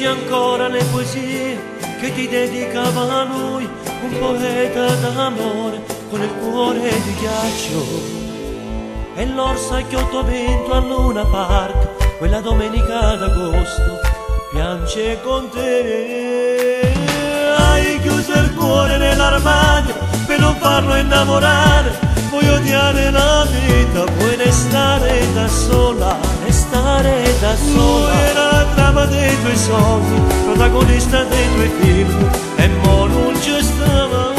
leggi ancora le poesie che ti dedicava a lui, un poeta d'amore con il cuore di ghiaccio. E l'orsa che 820 a Luna Park, quella domenica d'agosto, piange con te. Hai chiuso il cuore nell'armadio per non farlo innamorare, vuoi odiare la vita, puoi restare da sola, restare da sola. Lui era la trama dei tuoi sogni, protagonista dei tuoi film, e mo non ci stava.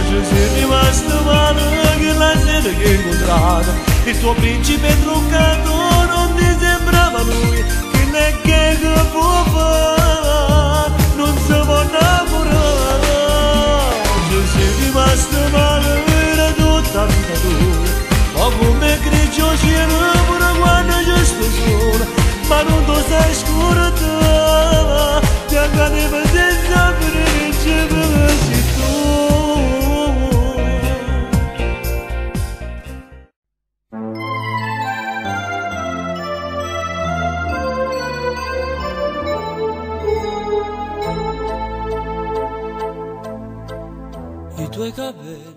Ci sei rimasto male che la sera che hai incontrato, il tuo principe truccato non ti sembrava lui, che ne che può fare, non si può innamorare. Ci sei rimasto male, era tutta vita tua, ma come grigio cielo pure quando ci sto sola, ma non ti sai scordare, ti accadeva senza vedere che ci tu. I tuoi capelli